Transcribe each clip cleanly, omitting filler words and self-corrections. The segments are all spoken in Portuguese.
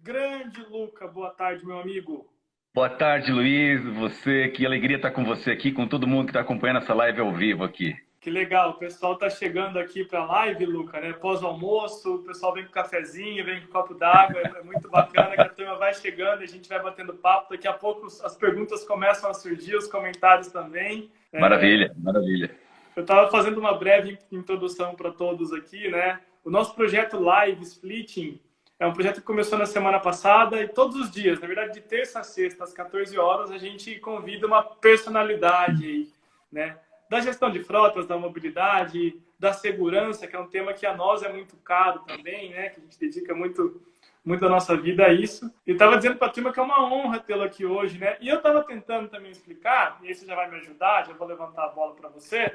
Grande Luca, boa tarde, meu amigo. Boa tarde, Luiz. Que alegria estar com você aqui, com todo mundo que está acompanhando essa live ao vivo aqui. Que legal, o pessoal tá chegando aqui para a live, Luca, né? Pós-almoço, o pessoal vem com cafezinho, vem com copo d'água, é muito bacana que a turma vai chegando, a gente vai batendo papo, daqui a pouco as perguntas começam a surgir, os comentários também. Maravilha, maravilha. Eu estava fazendo uma breve introdução para todos aqui, né? O nosso projeto Live Splitting é um projeto que começou na semana passada e todos os dias, na verdade, de terça a sexta, às 14 horas, a gente convida uma personalidade, né? Da gestão de frotas, da mobilidade, da segurança, que é um tema que a nós é muito caro também, né? Que a gente dedica muito da nossa vida a isso. E estava dizendo para a turma que é uma honra tê-lo aqui hoje, né? E eu estava tentando também explicar, e aí você já vai me ajudar, já vou levantar a bola para você.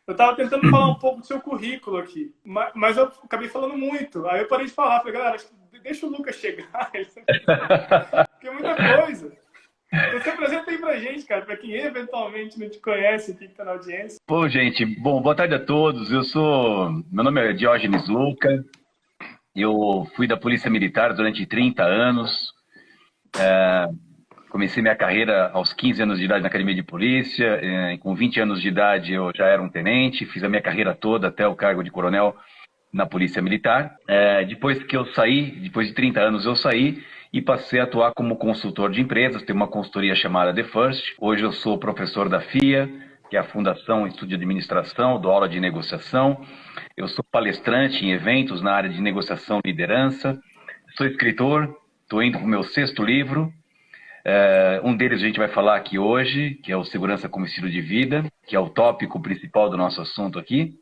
Eu estava tentando falar um pouco do seu currículo aqui, mas eu acabei falando muito. Aí eu parei de falar, falei, galera, deixa o Lucas chegar, porque é muita coisa. Então, se apresenta aí pra gente, cara, para quem eventualmente não te conhece aqui que tá na audiência. Bom, gente, boa tarde a todos. Meu nome é Diógenes Luca. Eu fui da Polícia Militar durante 30 anos. Comecei minha carreira aos 15 anos de idade na Academia de Polícia. Com 20 anos de idade eu já era um tenente. Fiz a minha carreira toda até o cargo de coronel na Polícia Militar. Depois que eu saí, depois de 30 anos eu saí e passei a atuar como consultor de empresas. Tem uma consultoria chamada The First. Hoje eu sou professor da FIA, que é a Fundação Estudo de Administração, dou aula de negociação. Eu sou palestrante em eventos na área de negociação e liderança. Sou escritor, estou indo para o meu 6º livro. Um deles a gente vai falar aqui hoje, que é o Segurança como Estilo de Vida, que é o tópico principal do nosso assunto aqui.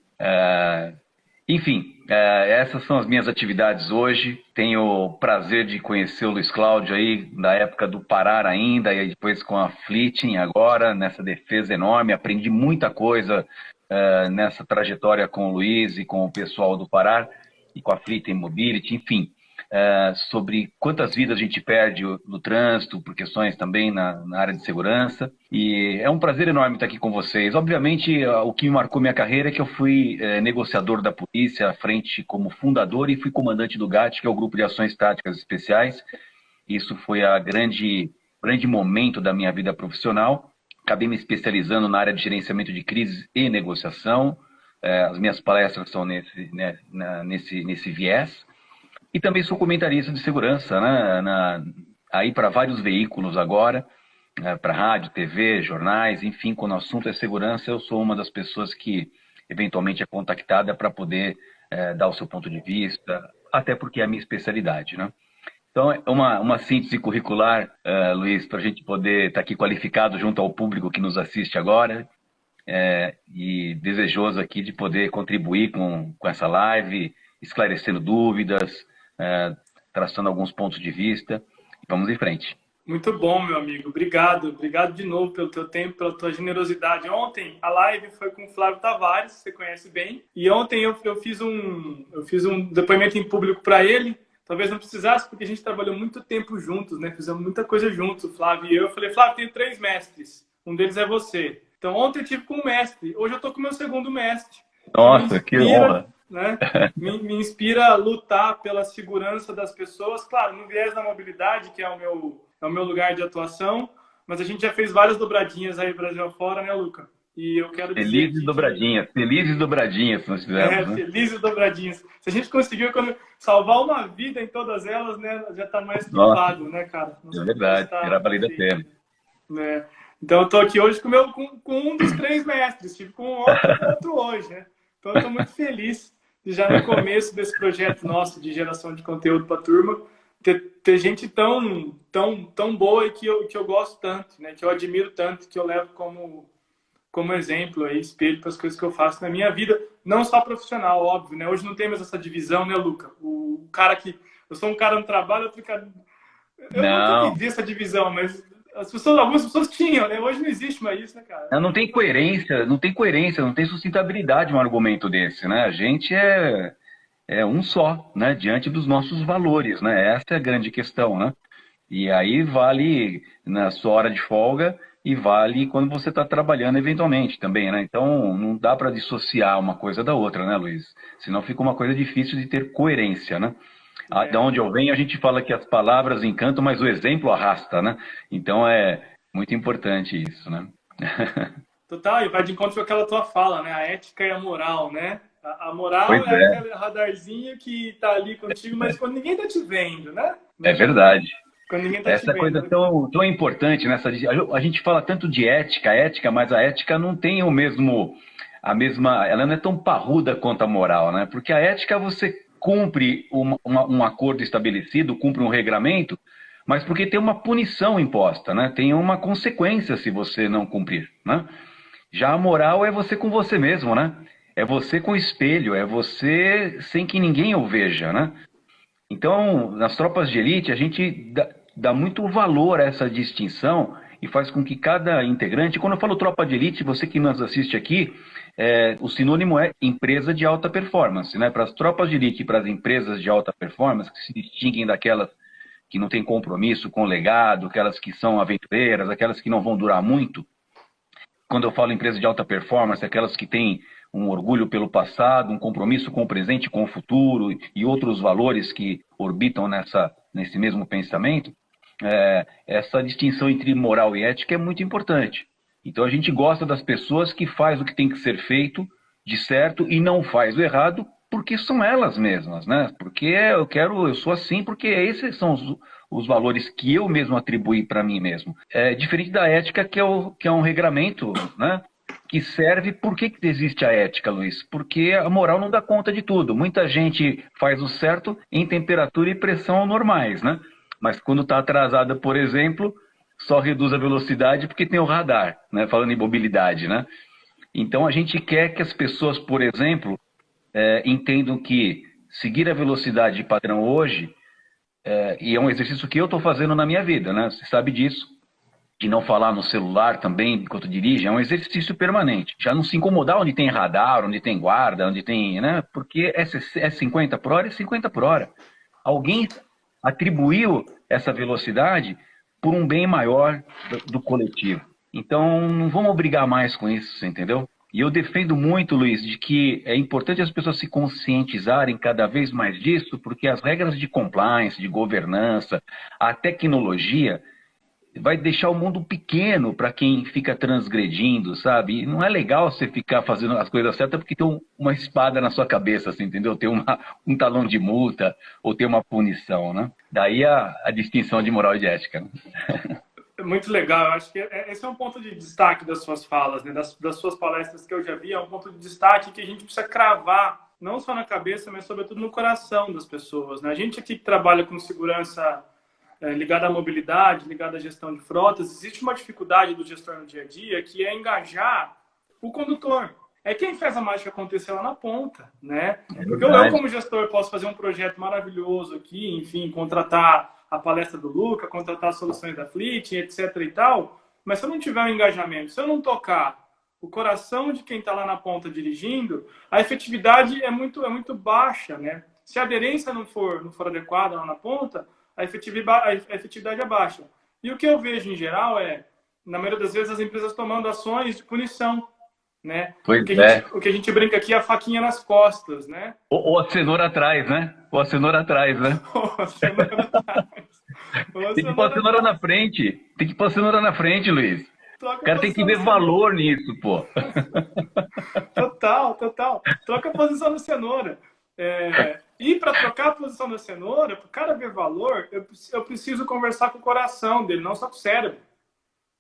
Enfim, essas são as minhas atividades hoje. Tenho o prazer de conhecer o Luiz Cláudio aí, da época do Parar ainda, e aí depois com a Fleeting agora, nessa defesa enorme. Aprendi muita coisa nessa trajetória com o Luiz e com o pessoal do Parar, e com a Fleeting Mobility, enfim. Sobre quantas vidas a gente perde no trânsito, por questões também na área de segurança. E é um prazer enorme estar aqui com vocês. Obviamente, o que me marcou minha carreira é que eu fui negociador da polícia, à frente como fundador, e fui comandante do GAT, que é o Grupo de Ações Táticas Especiais. Isso foi a grande momento da minha vida profissional. Acabei me especializando na área de gerenciamento de crises e negociação. As minhas palestras são nesse viés. E também sou comentarista de segurança, né? Aí para vários veículos agora, para rádio, TV, jornais, enfim, quando o assunto é segurança, eu sou uma das pessoas que eventualmente é contactada para poder dar o seu ponto de vista, até porque é a minha especialidade, né? Então, é uma síntese curricular, Luiz, para a gente poder estar aqui qualificado junto ao público que nos assiste agora, e desejoso aqui de poder contribuir com essa live, esclarecendo dúvidas, traçando alguns pontos de vista. Vamos em frente. Muito bom, meu amigo. Obrigado de novo pelo teu tempo, pela tua generosidade. Ontem a live foi com o Flávio Tavares, que você conhece bem, e ontem eu fiz um depoimento em público para ele. Talvez não precisasse, porque a gente trabalhou muito tempo juntos, né? Fizemos muita coisa juntos, o Flávio e eu. Eu falei, Flávio, tenho 3 mestres, um deles é você. Então ontem eu tive com um mestre, hoje eu tô com o meu 2º mestre. Nossa, que honra! Né? Me inspira a lutar pela segurança das pessoas, claro, no viés da mobilidade, que é o meu lugar de atuação, mas a gente já fez várias dobradinhas aí Brasil afora, né, Luca? E eu quero dizer felizes dobradinhas nós fizemos, né? Felizes dobradinhas. Se a gente conseguiu salvar uma vida em todas elas, né, já está mais que pago, né, cara? É verdade, era valido a pena. Né? Então eu estou aqui hoje com um dos 3 mestres, tipo, com outro hoje, né? Então eu estou muito feliz de já no começo desse projeto nosso de geração de conteúdo para a turma, ter gente tão boa e que eu gosto tanto, né? Que eu admiro tanto, que eu levo como exemplo, aí, espelho para as coisas que eu faço na minha vida, não só profissional, óbvio, né? Hoje não tem mais essa divisão, né, Luca? O cara que... Eu sou um cara no trabalho, outro cara... Eu nunca vivi essa divisão, mas algumas pessoas tinham, né? Hoje não existe mais isso, né, cara? Não tem coerência, não tem sustentabilidade um argumento desse, né? A gente é um só, né? Diante dos nossos valores, né? Essa é a grande questão, né? E aí vale na sua hora de folga e vale quando você está trabalhando eventualmente também, né? Então não dá para dissociar uma coisa da outra, né, Luiz? Senão fica uma coisa difícil de ter coerência, né? De onde eu venho, a gente fala que as palavras encantam, mas o exemplo arrasta, né? Então é muito importante isso, né? Total, e vai de encontro com aquela tua fala, né? A ética e a moral, né? A moral Pois é é, aquele radarzinho que tá ali contigo, mas quando ninguém tá te vendo, né? é verdade. Quando ninguém tá te Essa coisa vendo. tão importante nessa. A gente fala tanto de ética, mas a ética não tem a mesma. Ela não é tão parruda quanto a moral, né? Porque a ética você cumpre um acordo estabelecido, cumpre um regramento, mas porque tem uma punição imposta, né? Tem uma consequência se você não cumprir, né? Já a moral é você com você mesmo, né? É você com o espelho, é você sem que ninguém o veja, né? Então, nas tropas de elite, a gente dá muito valor a essa distinção e faz com que cada integrante, quando eu falo tropa de elite, você que nos assiste aqui, o sinônimo é empresa de alta performance, né? Para as tropas de elite e para as empresas de alta performance, que se distinguem daquelas que não têm compromisso com o legado, aquelas que são aventureiras, aquelas que não vão durar muito. Quando eu falo empresa de alta performance, aquelas que têm um orgulho pelo passado, um compromisso com o presente, com o futuro e outros valores que orbitam nesse mesmo pensamento, essa distinção entre moral e ética é muito importante. Então a gente gosta das pessoas que faz o que tem que ser feito de certo e não faz o errado porque são elas mesmas, né? Porque eu sou assim porque esses são os valores que eu mesmo atribuí para mim mesmo. É diferente da ética, que é um regramento, né? Que serve. Por que existe a ética, Luiz? Porque a moral não dá conta de tudo. Muita gente faz o certo em temperatura e pressão normais, né? Mas quando está atrasada, por exemplo, só reduz a velocidade porque tem o radar, né? Falando em mobilidade, né? Então a gente quer que as pessoas, por exemplo, entendam que seguir a velocidade padrão hoje, e é um exercício que eu estou fazendo na minha vida, né? Você sabe disso, de não falar no celular também enquanto dirige, é um exercício permanente. Já não se incomodar onde tem radar, onde tem guarda, onde tem, né? Porque é 50 por hora, é 50 por hora. Alguém atribuiu essa velocidade por um bem maior do coletivo. Então, não vamos brigar mais com isso, você entendeu? E eu defendo muito, Luiz, de que é importante as pessoas se conscientizarem cada vez mais disso, porque as regras de compliance, de governança, a tecnologia vai deixar o mundo pequeno para quem fica transgredindo, sabe? E não é legal você ficar fazendo as coisas certas porque tem uma espada na sua cabeça, assim, entendeu? Tem um talão de multa ou tem uma punição, né? Daí a distinção de moral e de ética, né? Muito legal. Eu acho que esse é um ponto de destaque das suas falas, né? Das suas palestras que eu já vi, é um ponto de destaque que a gente precisa cravar, não só na cabeça, mas sobretudo no coração das pessoas, né? A gente aqui que trabalha com segurança ligada à mobilidade, ligada à gestão de frotas, existe uma dificuldade do gestor no dia a dia, que é engajar o condutor. É quem faz a mágica acontecer lá na ponta, né? Porque eu, como gestor, posso fazer um projeto maravilhoso aqui, enfim, contratar a palestra do Luca, contratar as soluções da Fleet, etc e tal, mas se eu não tiver um engajamento, se eu não tocar o coração de quem está lá na ponta dirigindo, a efetividade é muito baixa, né? Se a aderência não for adequada lá na ponta, a efetividade é baixa. E o que eu vejo em geral na maioria das vezes, as empresas tomando ações de punição, né? O que a gente brinca aqui é a faquinha nas costas, né? Ou a cenoura atrás, né? Ou a cenoura atrás, né? Tem que pôr a cenoura na frente. Tem que pôr a cenoura na frente, Luiz. O cara tem que ver valor nisso, pô. Total. Troca a posição da cenoura. E para trocar a posição da cenoura, para o cara ver valor, eu preciso conversar com o coração dele, não só com o cérebro,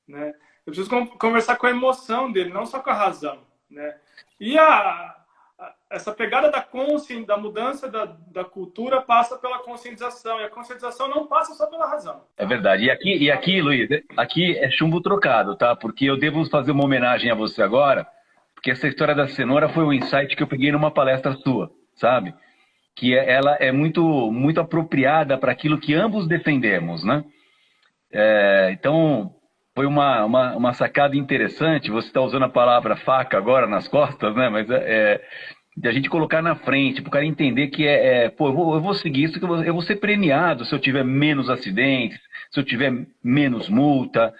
né? Eu preciso conversar com a emoção dele, não só com a razão, né? E essa pegada da mudança da cultura passa pela conscientização, e a conscientização não passa só pela razão. É verdade. E aqui, Luiz, aqui é chumbo trocado, tá? Porque eu devo fazer uma homenagem a você agora, porque essa história da cenoura foi um insight que eu peguei numa palestra sua, sabe? Que ela é muito apropriada para aquilo que ambos defendemos, né? Então, foi uma sacada interessante. Você está usando a palavra faca agora nas costas, né? Mas de a gente colocar na frente, para o cara entender que pô, eu vou seguir isso, que eu vou ser premiado se eu tiver menos acidentes, se eu tiver menos multa,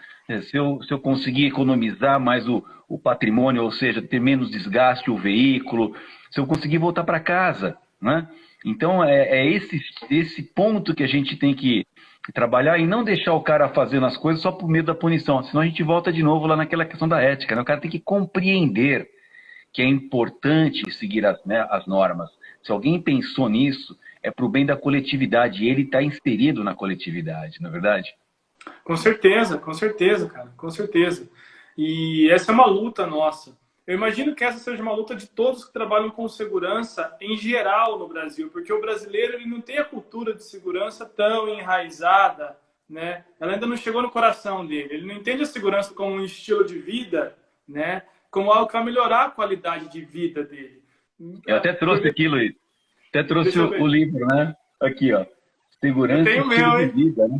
se eu conseguir economizar mais o patrimônio, ou seja, ter menos desgaste o veículo, se eu conseguir voltar para casa, né? Então, é esse ponto que a gente tem que trabalhar e não deixar o cara fazendo as coisas só por medo da punição, senão a gente volta de novo lá naquela questão da ética, né? O cara tem que compreender que é importante seguir as normas. Se alguém pensou nisso, é para o bem da coletividade, e ele está inserido na coletividade, não é verdade? Com certeza, cara, com certeza. E essa é uma luta nossa. Eu imagino que essa seja uma luta de todos que trabalham com segurança em geral no Brasil, porque o brasileiro ele não tem a cultura de segurança tão enraizada, né? Ela ainda não chegou no coração dele. Ele não entende a segurança como um estilo de vida, né? Como algo que vai melhorar a qualidade de vida dele. Eu até trouxe aqui, Luiz. Até trouxe o livro, né? Aqui, ó. Segurança e estilo de vida, né?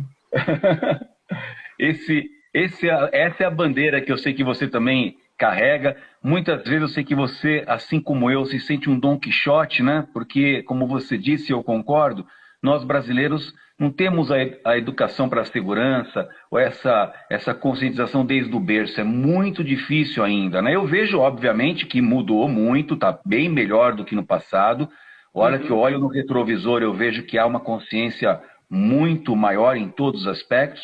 Essa é a bandeira que eu sei que você também carrega. Muitas vezes eu sei que você, assim como eu, se sente um Dom Quixote, né? Porque, como você disse, eu concordo, nós brasileiros não temos a educação para a segurança, ou essa conscientização desde o berço. É muito difícil ainda, né? Eu vejo, obviamente, que mudou muito, está bem melhor do que no passado. A hora que eu olho no retrovisor, eu vejo que há uma consciência muito maior em todos os aspectos,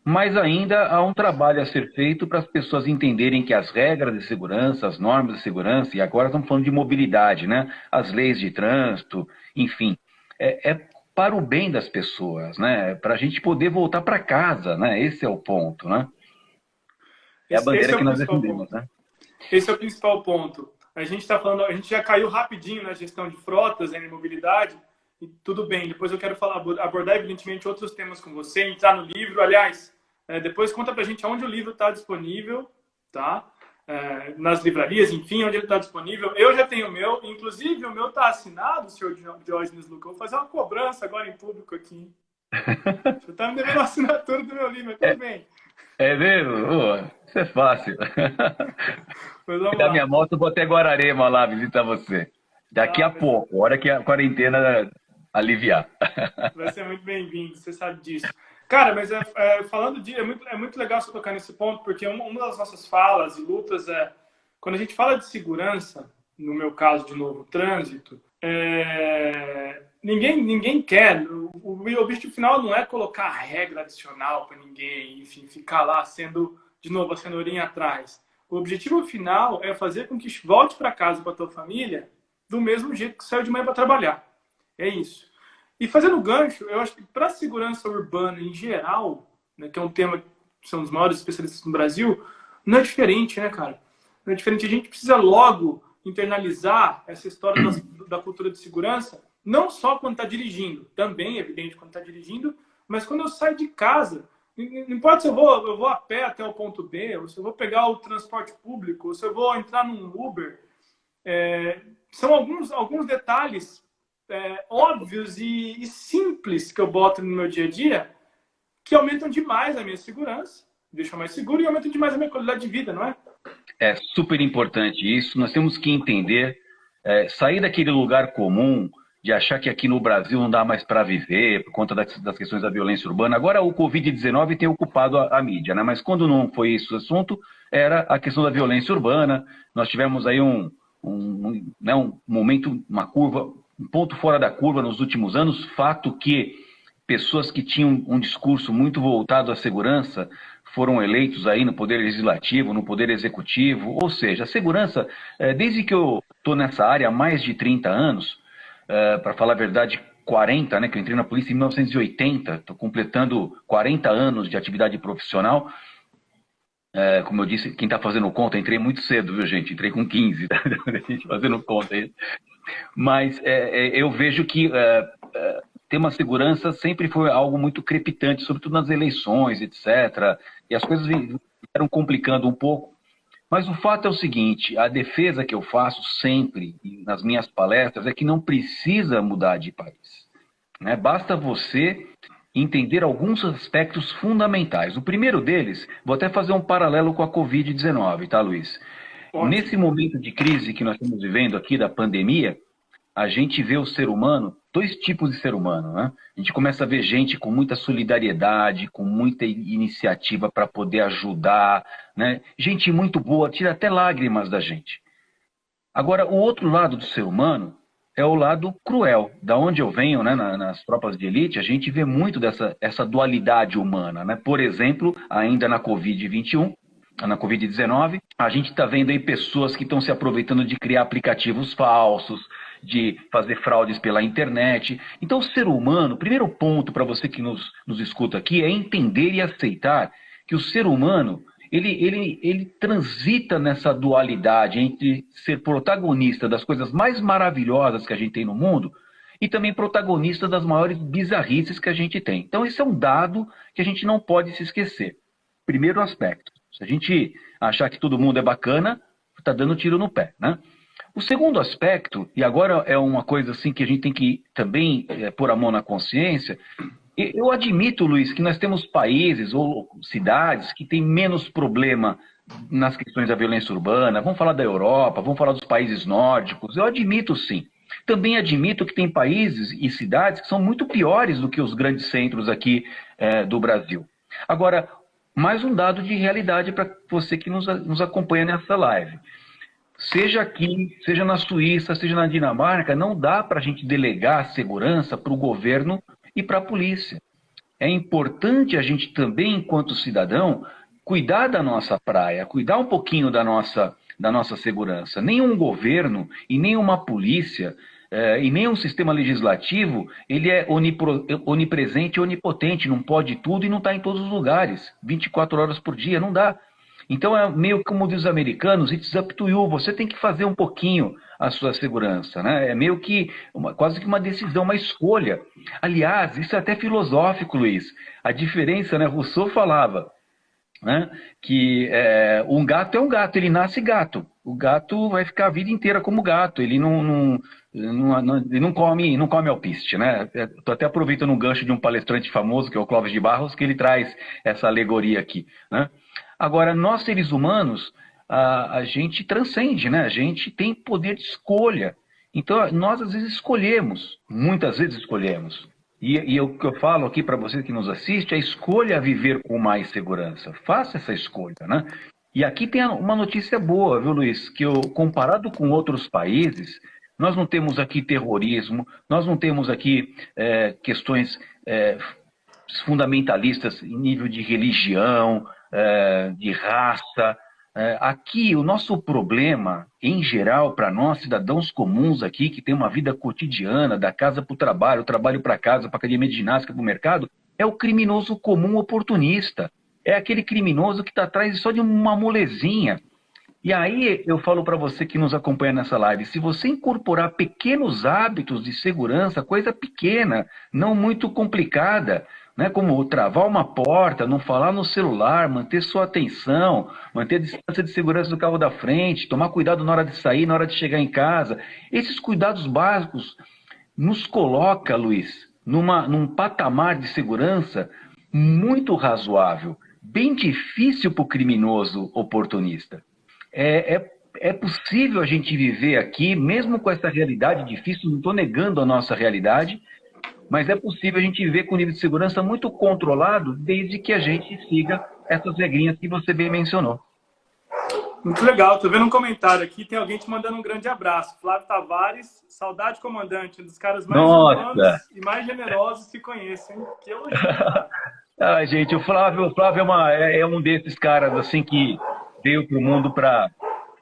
mas ainda há um trabalho a ser feito para as pessoas entenderem que as regras de segurança, as normas de segurança, e agora estamos falando de mobilidade, né? As leis de trânsito, enfim, é para o bem das pessoas, né? Para a gente poder voltar para casa, né? Esse é o ponto, né? É a bandeira que nós defendemos, né? Esse é o principal ponto. A gente está falando, a gente já caiu rapidinho na gestão de frotas, em mobilidade, e tudo bem. Depois eu quero abordar, evidentemente, outros temas com você, entrar no livro. Aliás, depois conta pra gente onde o livro está disponível, tá? Nas livrarias, enfim, onde ele está disponível. Eu já tenho o meu, inclusive o meu está assinado, senhor Diógenes Luca. Eu vou fazer uma cobrança agora em público aqui. Você está me devendo a assinatura do meu livro, mas tudo bem. É mesmo? Isso é fácil. Da minha moto, eu vou até Guararema lá visitar você. Daqui a pouco, hora que a quarentena aliviar. Vai ser muito bem-vindo, você sabe disso. Cara, mas falando de... É muito legal você tocar nesse ponto, porque uma das nossas falas e lutas é... Quando a gente fala de segurança, no meu caso, de novo, trânsito, ninguém quer... O objetivo final não é colocar regra adicional para ninguém, enfim, ficar lá sendo, de novo, a cenourinha atrás. O objetivo final é fazer com que volte para casa com a tua família do mesmo jeito que saiu de manhã para trabalhar. É isso. E fazendo gancho, eu acho que para a segurança urbana em geral, né, que é um tema que são os maiores especialistas no Brasil, não é diferente, né, cara? Não é diferente. A gente precisa logo internalizar essa história da cultura de segurança, não só quando está dirigindo, também é evidente quando está dirigindo, mas quando eu saio de casa. Não importa se eu vou a pé até o ponto B, ou se eu vou pegar o transporte público, ou se eu vou entrar num Uber. São alguns detalhes óbvios e simples que eu boto no meu dia a dia que aumentam demais a minha segurança, deixam mais seguro e aumentam demais a minha qualidade de vida, não é? É super importante isso. Nós temos que entender, sair daquele lugar comum de achar que aqui no Brasil não dá mais para viver por conta das questões da violência urbana. Agora o Covid-19 tem ocupado a mídia, né? Mas quando não foi isso o assunto, era a questão da violência urbana. Nós tivemos aí um momento, uma curva, um ponto fora da curva nos últimos anos, fato que pessoas que tinham um discurso muito voltado à segurança foram eleitos aí no Poder Legislativo, no Poder Executivo, ou seja, a segurança, desde que eu estou nessa área há mais de 30 anos, para falar a verdade, 40, né, que eu entrei na polícia em 1980, estou completando 40 anos de atividade profissional. Como eu disse, quem está fazendo conta, entrei muito cedo, viu, gente? Entrei com 15, tá? A gente fazendo conta aí. Mas eu vejo que ter uma segurança sempre foi algo muito crepitante, sobretudo nas eleições, etc. E as coisas vieram complicando um pouco. Mas o fato é o seguinte, a defesa que eu faço sempre nas minhas palestras é que não precisa mudar de país, né? Basta você entender alguns aspectos fundamentais. O primeiro deles, vou até fazer um paralelo com a Covid-19, tá, Luiz? Ótimo. Nesse momento de crise que nós estamos vivendo aqui, da pandemia, a gente vê o ser humano, dois tipos de ser humano, né? A gente começa a ver gente com muita solidariedade, com muita iniciativa para poder ajudar, né? Gente muito boa, tira até lágrimas da gente. Agora, o outro lado do ser humano é o lado cruel. Da onde eu venho, né, nas tropas de elite, a gente vê muito essa dualidade humana, né? Por exemplo, ainda na Covid-21, na Covid-19, a gente está vendo aí pessoas que estão se aproveitando de criar aplicativos falsos, de fazer fraudes pela internet. Então, o ser humano, o primeiro ponto para você que nos escuta aqui é entender e aceitar que o ser humano ele transita nessa dualidade entre ser protagonista das coisas mais maravilhosas que a gente tem no mundo e também protagonista das maiores bizarrices que a gente tem. Então, esse é um dado que a gente não pode se esquecer. Primeiro aspecto. Se a gente achar que todo mundo é bacana, está dando tiro no pé, né? O segundo aspecto, e agora é uma coisa assim que a gente tem que também pôr a mão na consciência, eu admito, Luiz, que nós temos países ou cidades que têm menos problema nas questões da violência urbana. Vamos falar da Europa, vamos falar dos países nórdicos. Eu admito, sim. Também admito que tem países e cidades que são muito piores do que os grandes centros aqui do Brasil. Agora, mais um dado de realidade para você que nos acompanha nessa live. Seja aqui, seja na Suíça, seja na Dinamarca, não dá para a gente delegar a segurança para o governo e para a polícia. É importante a gente também, enquanto cidadão, cuidar da nossa praia, cuidar um pouquinho da nossa segurança. Nenhum governo e nenhuma polícia e nenhum sistema legislativo ele é onipresente e onipotente, não pode tudo e não está em todos os lugares, 24 horas por dia, não dá. Então é meio como diz os americanos, it's up to you, você tem que fazer um pouquinho a sua segurança, né? É meio que quase que uma decisão, uma escolha. Aliás, isso é até filosófico, Luiz. A diferença, né? Rousseau falava, né, que um gato é um gato, ele nasce gato. O gato vai ficar a vida inteira como gato, ele ele não come alpiste, né? Estou até aproveitando um gancho de um palestrante famoso, que é o Clóvis de Barros, que ele traz essa alegoria aqui, né? Agora, nós seres humanos, a gente transcende, né? A gente tem poder de escolha. Então, nós às vezes escolhemos, muitas vezes escolhemos. E o que eu falo aqui para você que nos assiste é escolha viver com mais segurança. Faça essa escolha, né? E aqui tem uma notícia boa, viu, Luiz? Que comparado com outros países, nós não temos aqui terrorismo, nós não temos aqui questões fundamentalistas em nível de religião, de raça. Aqui, o nosso problema, em geral, para nós, cidadãos comuns aqui, que tem uma vida cotidiana, da casa para o trabalho para casa, para a academia de ginástica, para o mercado, é o criminoso comum oportunista. É aquele criminoso que está atrás só de uma molezinha. E aí eu falo para você que nos acompanha nessa live, se você incorporar pequenos hábitos de segurança, coisa pequena, não muito complicada, né, como travar uma porta, não falar no celular, manter sua atenção, manter a distância de segurança do carro da frente, tomar cuidado na hora de sair, na hora de chegar em casa. Esses cuidados básicos nos coloca, Luiz, num patamar de segurança muito razoável, bem difícil para o criminoso oportunista. É possível a gente viver aqui, mesmo com essa realidade difícil, não estou negando a nossa realidade, mas é possível a gente viver com um nível de segurança muito controlado, desde que a gente siga essas regrinhas que você bem mencionou. Muito legal. Estou vendo um comentário aqui, tem alguém te mandando um grande abraço. Flávio Tavares, saudade comandante, um dos caras mais humanos e mais generosos que conheço, hein? Que elogio. Gente, o Flávio é um desses caras assim que veio para o mundo para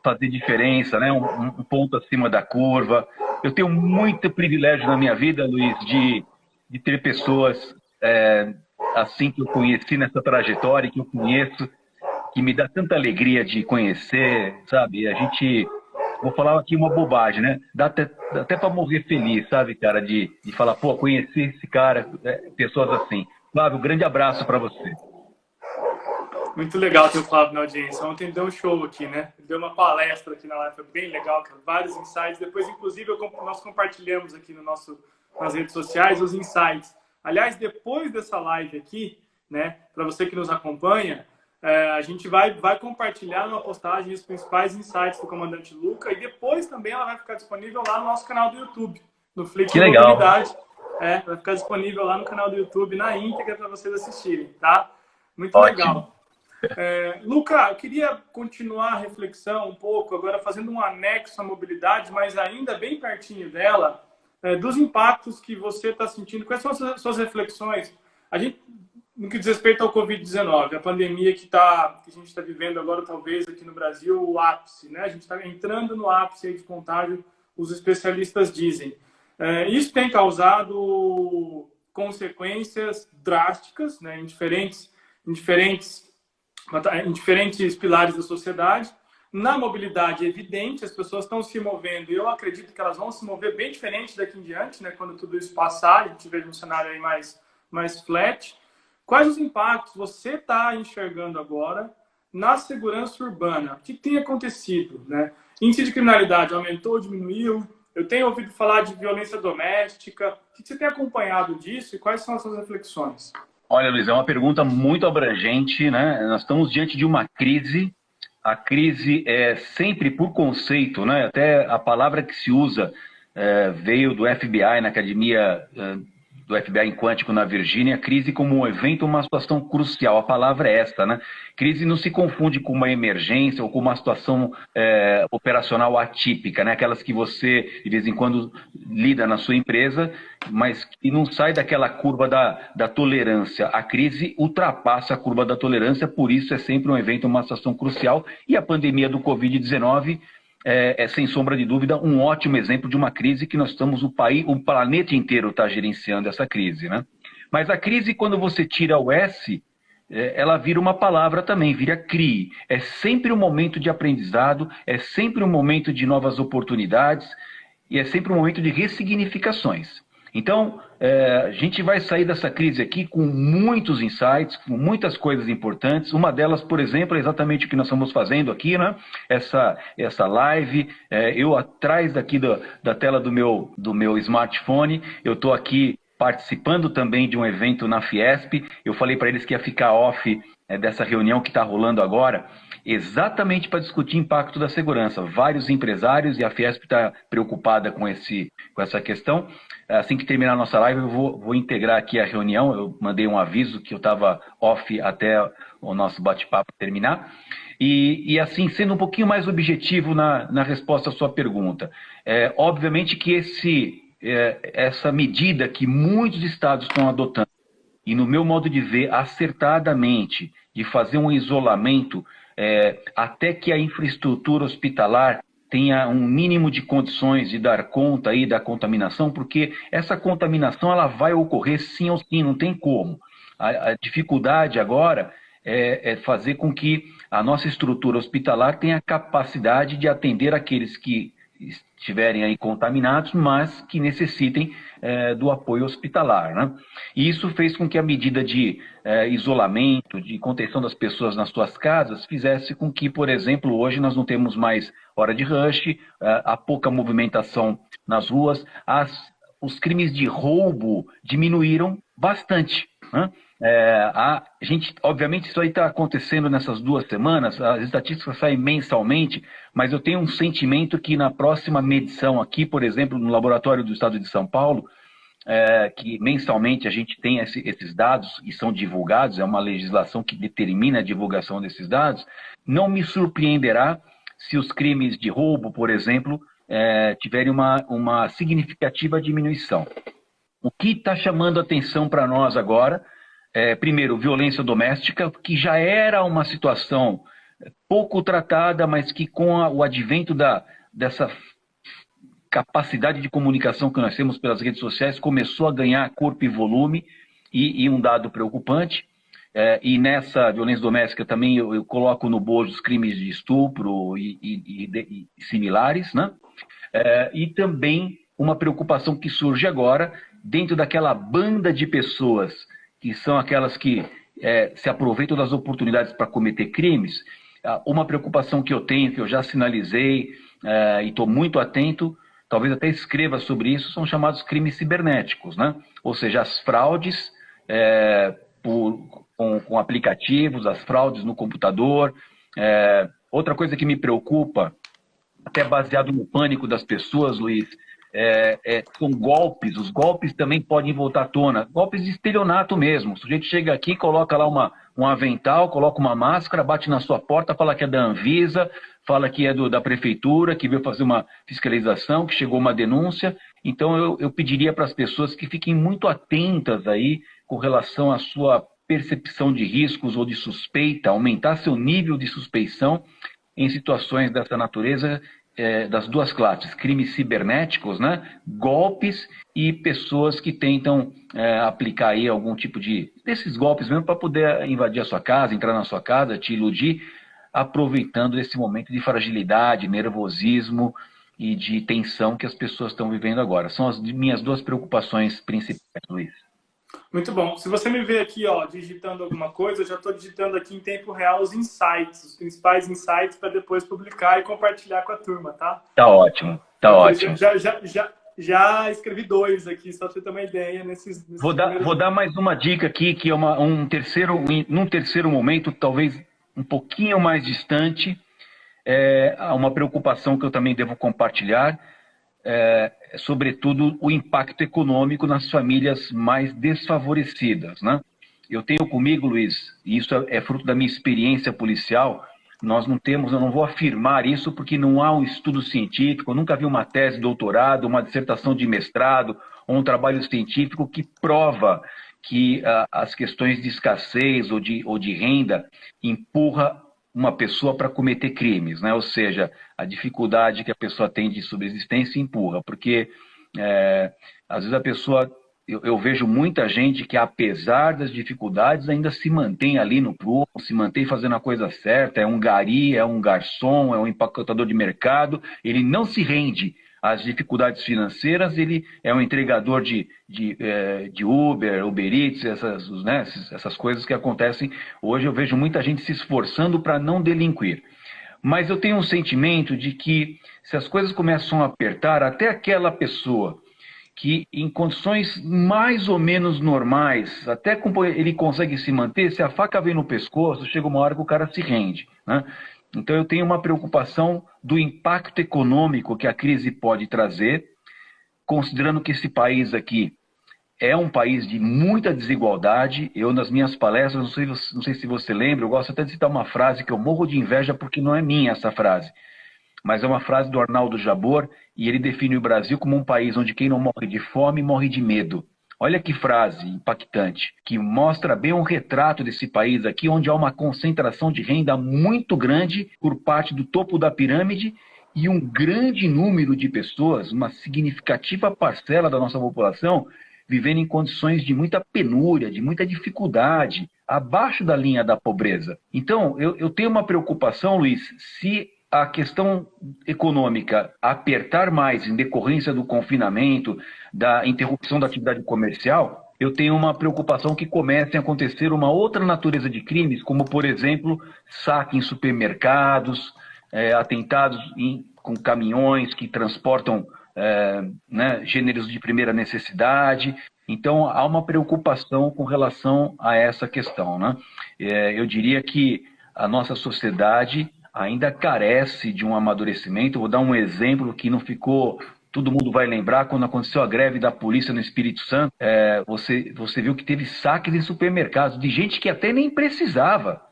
fazer diferença, né? Um ponto acima da curva. Eu tenho muito privilégio na minha vida, Luiz, de ter pessoas assim que eu conheci nessa trajetória, que eu conheço, que me dá tanta alegria de conhecer, sabe? Vou falar aqui uma bobagem, né? Dá até para morrer feliz, sabe, cara? De falar, pô, conheci esse cara, pessoas assim. Flávio, grande abraço para você. Muito legal ter o Flávio na audiência. Ontem ele deu um show aqui, né? Ele deu uma palestra aqui na live, foi bem legal, cara. Vários insights. Depois, inclusive, nós compartilhamos aqui nas redes sociais os insights. Aliás, depois dessa live aqui, né, para você que nos acompanha, a gente vai compartilhar numa postagem os principais insights do comandante Luca e depois também ela vai ficar disponível lá no nosso canal do YouTube, no Flix Mobilidade. Vai ficar disponível lá no canal do YouTube na íntegra para vocês assistirem, tá? Muito ótimo. Legal. Luca, eu queria continuar a reflexão um pouco, agora fazendo um anexo à mobilidade, mas ainda bem pertinho dela. dos impactos que você está sentindo. Quais são as suas reflexões? A gente, no que diz respeito ao Covid-19, a pandemia que a gente está vivendo agora, talvez aqui no Brasil, o ápice, né? A gente está entrando no ápice aí de contágio, os especialistas dizem. Isso tem causado consequências drásticas, né, em diferentes pilares da sociedade. Na mobilidade, é evidente, as pessoas estão se movendo, e eu acredito que elas vão se mover bem diferente daqui em diante, né, quando tudo isso passar, a gente veja um cenário aí mais flat. Quais os impactos você está enxergando agora na segurança urbana? O que tem acontecido, né? Índice de criminalidade aumentou, diminuiu? Eu tenho ouvido falar de violência doméstica. O que você tem acompanhado disso e quais são as suas reflexões? Olha, Luiz, é uma pergunta muito abrangente, né? Nós estamos diante de uma crise. A crise é sempre por conceito, né? Até a palavra que se usa veio do FBI, na academia do FBI em Quântico, na Virgínia, crise como um evento, uma situação crucial. A palavra é esta, né? Crise não se confunde com uma emergência ou com uma situação operacional atípica, né? Aquelas que você, de vez em quando, lida na sua empresa, mas que não sai daquela curva da tolerância. A crise ultrapassa a curva da tolerância, por isso é sempre um evento, uma situação crucial. E a pandemia do Covid-19 é, sem sombra de dúvida, um ótimo exemplo de uma crise que nós estamos, o planeta inteiro está gerenciando essa crise, né? Mas a crise, quando você tira o S, ela vira uma palavra também, vira CRI. É sempre um momento de aprendizado, é sempre um momento de novas oportunidades e é sempre um momento de ressignificações. Então, a gente vai sair dessa crise aqui com muitos insights, com muitas coisas importantes. Uma delas, por exemplo, é exatamente o que nós estamos fazendo aqui, né? Essa live. Eu, atrás daqui da tela do meu smartphone, eu estou aqui participando também de um evento na Fiesp. Eu falei para eles que ia ficar off dessa reunião que está rolando agora, exatamente para discutir impacto da segurança. Vários empresários, e a Fiesp está preocupada com essa questão. Assim que terminar a nossa live, eu vou integrar aqui a reunião. Eu mandei um aviso que eu estava off até o nosso bate-papo terminar. E assim, sendo um pouquinho mais objetivo na resposta à sua pergunta. Obviamente que essa medida que muitos estados estão adotando, e no meu modo de ver, acertadamente, de fazer um isolamento até que a infraestrutura hospitalar tenha um mínimo de condições de dar conta aí da contaminação, porque essa contaminação ela vai ocorrer sim ou sim, não tem como. A dificuldade agora é fazer com que a nossa estrutura hospitalar tenha capacidade de atender aqueles que estiverem aí contaminados, mas que necessitem do apoio hospitalar, né? E isso fez com que a medida de isolamento, de contenção das pessoas nas suas casas, fizesse com que, por exemplo, hoje nós não temos mais hora de rush, há pouca movimentação nas ruas, os crimes de roubo diminuíram bastante, né? Obviamente isso aí está acontecendo nessas 2 semanas, as estatísticas saem mensalmente, mas eu tenho um sentimento que na próxima medição aqui, por exemplo, no laboratório do estado de São Paulo, que mensalmente a gente tem esses dados e são divulgados, é uma legislação que determina a divulgação desses dados, não me surpreenderá se os crimes de roubo, por exemplo, tiverem uma significativa diminuição. O que está chamando a atenção para nós agora primeiro, violência doméstica, que já era uma situação pouco tratada, mas que com o advento dessa capacidade de comunicação que nós temos pelas redes sociais, começou a ganhar corpo e volume, e um dado preocupante. E nessa violência doméstica também eu coloco no bojo os crimes de estupro e similares, né? E também uma preocupação que surge agora dentro daquela banda de pessoas que são aquelas que se aproveitam das oportunidades para cometer crimes. Uma preocupação que eu tenho, que eu já sinalizei e estou muito atento, talvez até escreva sobre isso, são chamados crimes cibernéticos, né? Ou seja, as fraudes com aplicativos, as fraudes no computador. Outra coisa que me preocupa, até baseado no pânico das pessoas, Luiz, são golpes. Os golpes também podem voltar à tona. Golpes de estelionato mesmo. O sujeito chega aqui, coloca lá um avental, coloca uma máscara, bate na sua porta, fala que é da Anvisa, fala que é da prefeitura, que veio fazer uma fiscalização, que chegou uma denúncia, Então eu pediria para as pessoas que fiquem muito atentas aí com relação à sua percepção de riscos ou de suspeita, aumentar seu nível de suspeição em situações dessa natureza, das duas classes, crimes cibernéticos, né? Golpes e pessoas que tentam aplicar aí algum tipo desses golpes mesmo para poder invadir a sua casa, entrar na sua casa, te iludir, aproveitando esse momento de fragilidade, nervosismo e de tensão que as pessoas estão vivendo agora. São as minhas duas preocupações principais, Luiz. Muito bom. Se você me vê aqui, ó, digitando alguma coisa, eu já estou digitando aqui em tempo real os insights, os principais insights, para depois publicar e compartilhar com a turma, tá? Tá ótimo, tá ótimo. Já escrevi 2 aqui, só para você ter uma ideia. Vou dar mais uma dica aqui, que é num terceiro momento, talvez um pouquinho mais distante, uma preocupação que eu também devo compartilhar, sobretudo o impacto econômico nas famílias mais desfavorecidas, né? Eu tenho comigo, Luiz, e isso é fruto da minha experiência policial, eu não vou afirmar isso porque não há um estudo científico, eu nunca vi uma tese de doutorado, uma dissertação de mestrado ou um trabalho científico que prova que as questões de escassez ou de renda empurra uma pessoa para cometer crimes, né? Ou seja, a dificuldade que a pessoa tem de subsistência empurra, porque às vezes a pessoa, eu vejo muita gente que, apesar das dificuldades, ainda se mantém ali no prumo, se mantém fazendo a coisa certa, é um gari, é um garçom, é um empacotador de mercado, ele não se rende às dificuldades financeiras, ele é um entregador de Uber, Uber Eats, essas coisas que acontecem. Hoje eu vejo muita gente se esforçando para não delinquir. Mas eu tenho um sentimento de que, se as coisas começam a apertar, até aquela pessoa que, em condições mais ou menos normais, até ele consegue se manter, se a faca vem no pescoço, chega uma hora que o cara se rende, né? Então eu tenho uma preocupação do impacto econômico que a crise pode trazer, considerando que esse país aqui é um país de muita desigualdade. Eu, nas minhas palestras, não sei se você lembra, eu gosto até de citar uma frase que eu morro de inveja porque não é minha essa frase, mas é uma frase do Arnaldo Jabor, e ele define o Brasil como um país onde quem não morre de fome, morre de medo. Olha que frase impactante, que mostra bem um retrato desse país aqui, onde há uma concentração de renda muito grande por parte do topo da pirâmide e um grande número de pessoas, uma significativa parcela da nossa população, vivendo em condições de muita penúria, de muita dificuldade, abaixo da linha da pobreza. Então, eu tenho uma preocupação, Luiz, se a questão econômica apertar mais em decorrência do confinamento, da interrupção da atividade comercial, eu tenho uma preocupação que comecem a acontecer uma outra natureza de crimes, como, por exemplo, saque em supermercados, atentados com caminhões que transportam gêneros de primeira necessidade. Então, há uma preocupação com relação a essa questão, né? Eu diria que a nossa sociedade ainda carece de um amadurecimento. Vou dar um exemplo que não ficou... Todo mundo vai lembrar, quando aconteceu a greve da polícia no Espírito Santo, você viu que teve saques em supermercados de gente que até nem precisava.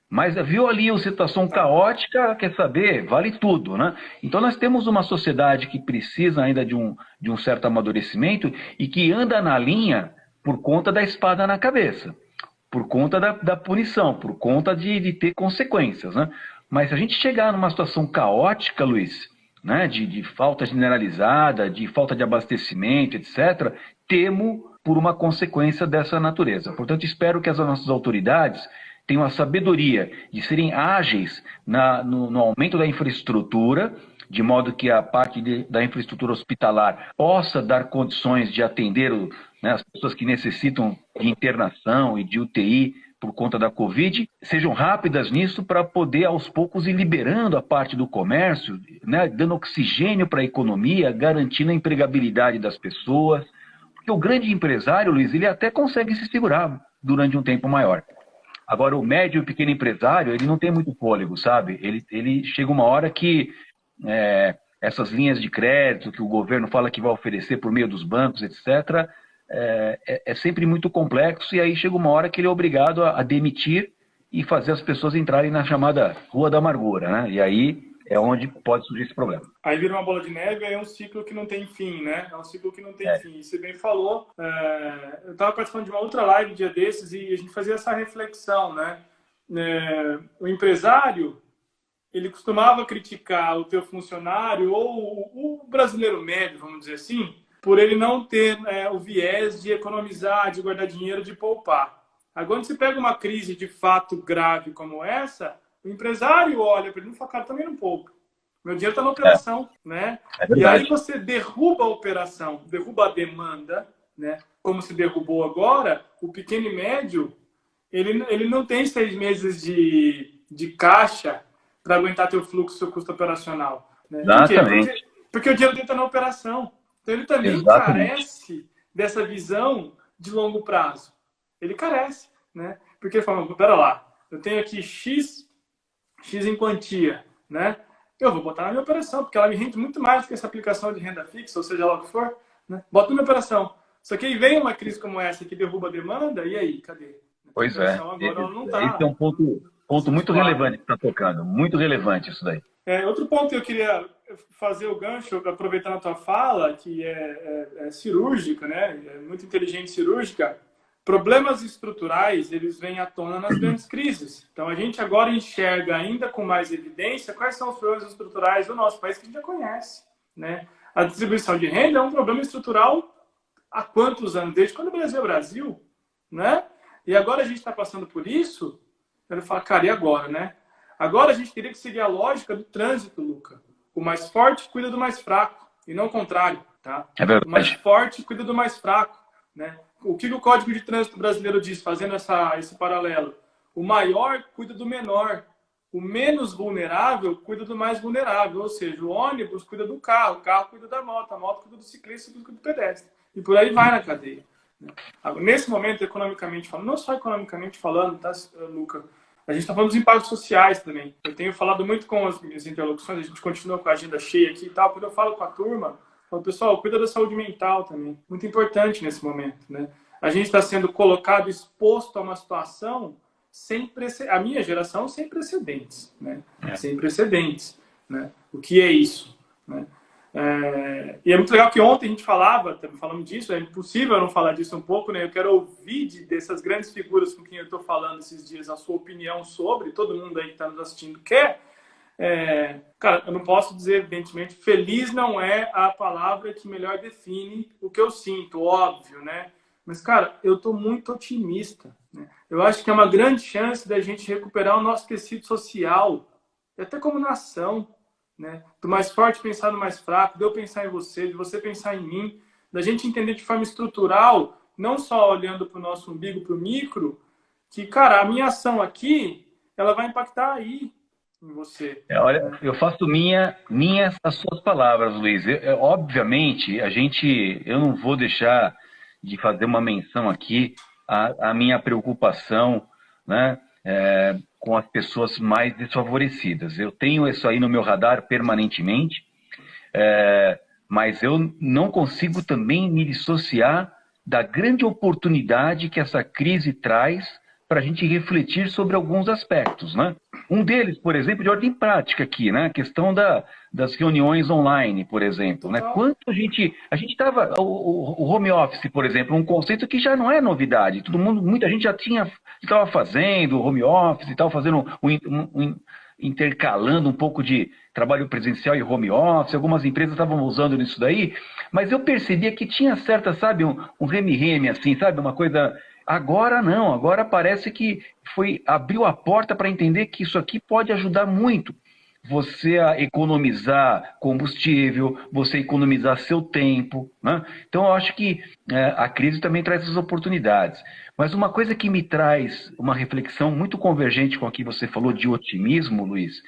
Mas viu ali uma situação caótica, quer saber, vale tudo, né? Então nós temos uma sociedade que precisa ainda de um certo amadurecimento e que anda na linha por conta da espada na cabeça, por conta da punição, por conta de ter consequências, né? Mas se a gente chegar numa situação caótica, Luiz, né, de falta generalizada, de falta de abastecimento, etc., temo por uma consequência dessa natureza. Portanto, espero que as nossas autoridades tenham a sabedoria de serem ágeis no aumento da infraestrutura, de modo que a parte da infraestrutura hospitalar possa dar condições de atender as pessoas que necessitam de internação e de UTI por conta da Covid, sejam rápidas nisso para poder, aos poucos, ir liberando a parte do comércio, né, dando oxigênio para a economia, garantindo a empregabilidade das pessoas. Porque o grande empresário, Luiz, ele até consegue se segurar durante um tempo maior. Agora, o médio e pequeno empresário, ele não tem muito fôlego, sabe? Ele chega uma hora que essas linhas de crédito que o governo fala que vai oferecer por meio dos bancos, etc., é sempre muito complexo, e aí chega uma hora que ele é obrigado a demitir e fazer as pessoas entrarem na chamada Rua da Amargura, né? E aí é onde pode surgir esse problema. Aí vira uma bola de neve, aí é um ciclo que não tem fim, né? É um ciclo que não tem fim. E você bem falou, eu estava participando de uma outra live um dia desses e a gente fazia essa reflexão, né? O empresário, ele costumava criticar o teu funcionário ou o brasileiro médio, vamos dizer assim, por ele não ter o viés de economizar, de guardar dinheiro, de poupar. Agora, quando você pega uma crise de fato grave como essa, o empresário olha para ele e fala, cara, também não poupa. Meu dinheiro está na operação, né? E aí você derruba a operação, derruba a demanda, né? Como se derrubou agora, o pequeno e médio, ele não tem 6 meses de caixa para aguentar teu fluxo, seu custo operacional. Né? Exatamente. Porque o dinheiro dele está na operação. Então ele também carece dessa visão de longo prazo. Ele carece, né? Porque ele fala, pera lá, eu tenho aqui X em quantia, né? Eu vou botar na minha operação, porque ela me rende muito mais do que essa aplicação de renda fixa, ou seja lá o que for, né? Bota na minha operação. Só que aí vem uma crise como essa que derruba a demanda, e aí, cadê? Pois é. Agora ela não tá. Esse é um ponto muito relevante que está tocando, muito relevante isso daí. Outro ponto que eu queria fazer o gancho, aproveitando a tua fala, que é cirúrgica, né? É muito inteligente cirúrgica. Problemas estruturais, eles vêm à tona nas grandes crises. Então, a gente agora enxerga ainda com mais evidência quais são os problemas estruturais do nosso país que a gente já conhece, né? A distribuição de renda é um problema estrutural há quantos anos? Desde quando o Brasil é Brasil, né? E agora a gente está passando por isso, ele fala, cara, e agora, né? Agora a gente teria que seguir a lógica do trânsito, Luca. O mais forte cuida do mais fraco, e não o contrário, tá? É verdade. O mais forte cuida do mais fraco, né? O que o Código de Trânsito Brasileiro diz, fazendo esse paralelo? O maior cuida do menor. O menos vulnerável cuida do mais vulnerável. Ou seja, o ônibus cuida do carro, o carro cuida da moto, a moto cuida do ciclista, cuida do pedestre. E por aí vai na cadeia. Nesse momento, economicamente falando, não só economicamente falando, tá, Luca? A gente está falando dos impactos sociais também. Eu tenho falado muito com as minhas interlocuções, a gente continua com a agenda cheia aqui e tal. Quando eu falo com a turma, então, pessoal, cuida da saúde mental também. Muito importante nesse momento, né? A gente está sendo colocado, exposto a uma situação sem precedentes. A minha geração sem precedentes, né? Sem precedentes, né? O que é isso, né? E é muito legal que ontem a gente falamos disso, é impossível eu não falar disso um pouco, né? Eu quero ouvir dessas grandes figuras com quem eu estou falando esses dias a sua opinião sobre, todo mundo aí que está nos assistindo quer. Cara, eu não posso dizer, evidentemente, feliz não é a palavra que melhor define o que eu sinto, óbvio, né? Mas, cara, eu estou muito otimista, né? Eu acho que é uma grande chance da gente recuperar o nosso tecido social, até como nação, né? Do mais forte pensar no mais fraco, de eu pensar em você, de você pensar em mim, da gente entender de forma estrutural, não só olhando para o nosso umbigo, para o micro, que, cara, a minha ação aqui, ela vai impactar aí, em você. Olha, eu faço minhas as suas palavras, Luiz. Obviamente, eu não vou deixar de fazer uma menção aqui à minha preocupação, né, com as pessoas mais desfavorecidas. Eu tenho isso aí no meu radar permanentemente, mas eu não consigo também me dissociar da grande oportunidade que essa crise traz para a gente refletir sobre alguns aspectos, né? Um deles, por exemplo, de ordem prática aqui, né? A questão das reuniões online, por exemplo, né? Quanto a gente estava... O home office, por exemplo, um conceito que já não é novidade. Muita gente já estava fazendo home office e tal, fazendo intercalando um pouco de trabalho presencial e home office. Algumas empresas estavam usando nisso daí, mas eu percebia que tinha certa, sabe, um reme-reme, assim, sabe, uma coisa... Agora não, agora parece que abriu a porta para entender que isso aqui pode ajudar muito você a economizar combustível, você economizar seu tempo, né? Então eu acho que a crise também traz essas oportunidades. Mas uma coisa que me traz uma reflexão muito convergente com o que você falou de otimismo, Luiz,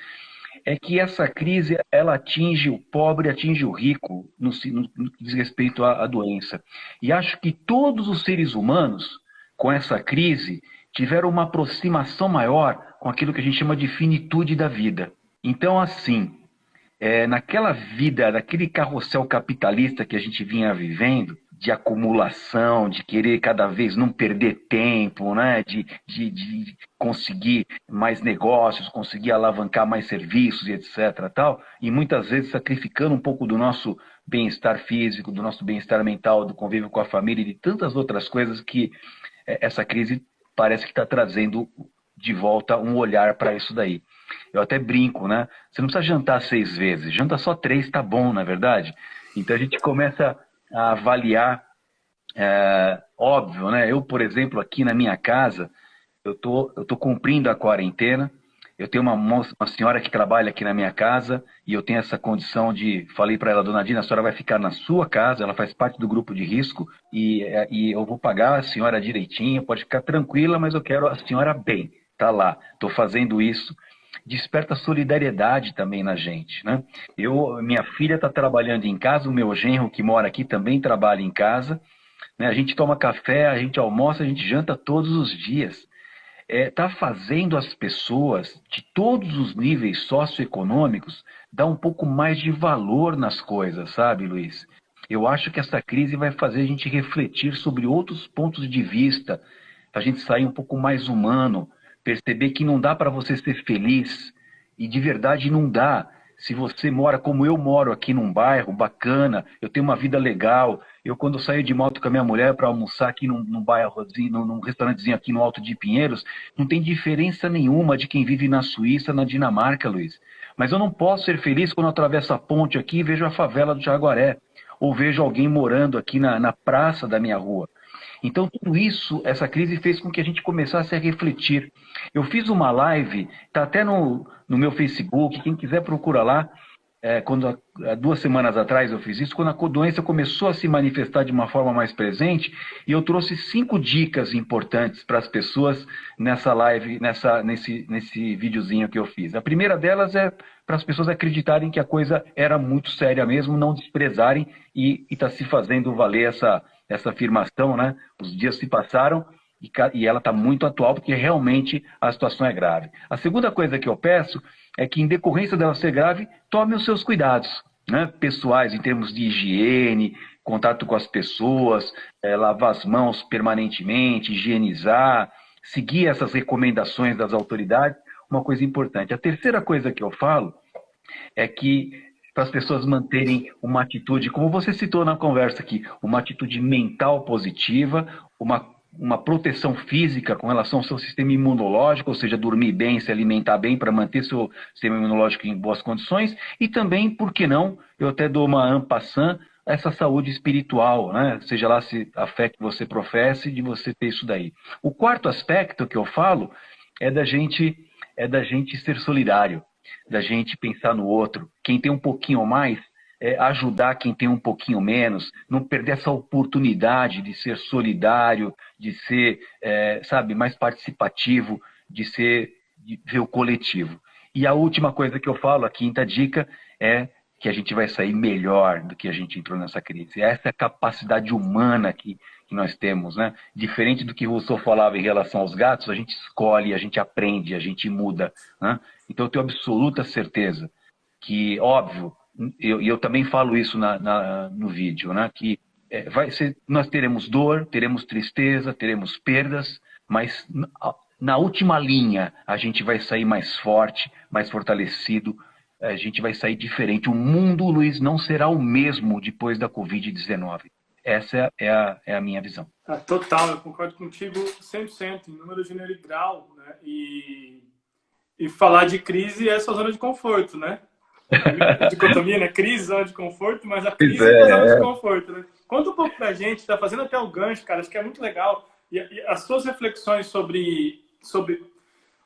é que essa crise ela atinge o pobre, atinge o rico no que diz respeito à doença. E acho que todos os seres humanos com essa crise, tiveram uma aproximação maior com aquilo que a gente chama de finitude da vida. Então, assim, naquela vida, naquele carrossel capitalista que a gente vinha vivendo, de acumulação, de querer cada vez não perder tempo, né? De conseguir mais negócios, conseguir alavancar mais serviços e etc. Tal, e muitas vezes sacrificando um pouco do nosso bem-estar físico, do nosso bem-estar mental, do convívio com a família e de tantas outras coisas que essa crise parece que está trazendo de volta um olhar para isso daí. Eu até brinco, né? Você não precisa jantar 6 vezes, janta só 3, tá bom, não é verdade? Então a gente começa a avaliar, óbvio, né? Eu, por exemplo, aqui na minha casa, eu tô cumprindo a quarentena, eu tenho uma senhora que trabalha aqui na minha casa e eu tenho essa condição de, falei para ela, dona Dina, a senhora vai ficar na sua casa, ela faz parte do grupo de risco e eu vou pagar a senhora direitinho, pode ficar tranquila, mas eu quero a senhora bem, tá lá, estou fazendo isso. Desperta solidariedade também na gente, né? Minha filha está trabalhando em casa, o meu genro que mora aqui também trabalha em casa, né? A gente toma café, a gente almoça, a gente janta todos os dias. Está fazendo as pessoas de todos os níveis socioeconômicos dar um pouco mais de valor nas coisas, sabe, Luiz? Eu acho que essa crise vai fazer a gente refletir sobre outros pontos de vista, para a gente sair um pouco mais humano, perceber que não dá para você ser feliz, e de verdade não dá. Se você mora como eu moro aqui num bairro bacana, eu tenho uma vida legal, eu quando saio de moto com a minha mulher para almoçar aqui num bairrozinho, num restaurantezinho aqui no Alto de Pinheiros, não tem diferença nenhuma de quem vive na Suíça, na Dinamarca, Luiz. Mas eu não posso ser feliz quando eu atravesso a ponte aqui e vejo a favela do Jaguaré, ou vejo alguém morando aqui na praça da minha rua. Então, tudo isso, essa crise fez com que a gente começasse a refletir. Eu fiz uma live, está até no meu Facebook, quem quiser procura lá, há 2 semanas atrás eu fiz isso, quando a doença começou a se manifestar de uma forma mais presente, e eu trouxe 5 dicas importantes para as pessoas nessa live, nesse videozinho que eu fiz. A primeira delas é para as pessoas acreditarem que a coisa era muito séria mesmo, não desprezarem e está se fazendo valer essa afirmação, né? Os dias se passaram e ela está muito atual porque realmente a situação é grave. A segunda coisa que eu peço é que, em decorrência dela ser grave, tome os seus cuidados, né? Pessoais, em termos de higiene, contato com as pessoas, lavar as mãos permanentemente, higienizar, seguir essas recomendações das autoridades, uma coisa importante. A terceira coisa que eu falo é que para as pessoas manterem uma atitude, como você citou na conversa aqui, uma atitude mental positiva, uma proteção física com relação ao seu sistema imunológico, ou seja, dormir bem, se alimentar bem para manter seu sistema imunológico em boas condições, e também, por que não, eu até dou uma en passant, essa saúde espiritual, né? Seja lá se a fé que você professe, de você ter isso daí. O quarto aspecto que eu falo é da gente ser solidário, da gente pensar no outro. Quem tem um pouquinho mais, ajudar quem tem um pouquinho menos, não perder essa oportunidade de ser solidário, de ser, mais participativo, de ver o coletivo. E a última coisa que eu falo, a quinta dica, é que a gente vai sair melhor do que a gente entrou nessa crise. Essa é a capacidade humana que nós temos, né? Diferente do que Rousseau falava em relação aos gatos, a gente escolhe, a gente aprende, a gente muda, né? Então eu tenho absoluta certeza que, óbvio, eu também falo isso no vídeo, né? Que nós teremos dor, teremos tristeza, teremos perdas, mas na última linha a gente vai sair mais forte, mais fortalecido, a gente vai sair diferente. O mundo, Luiz, não será o mesmo depois da Covid-19. Essa é a minha visão. Total, eu concordo contigo 100%, em número, gênero e grau, né? E falar de crise é essa zona de conforto, né? Dicotomia, né? Crise, zona de conforto, mas a crise é a zona de conforto, né? Conta um pouco pra gente, tá fazendo até o gancho, cara, acho que é muito legal. E as suas reflexões sobre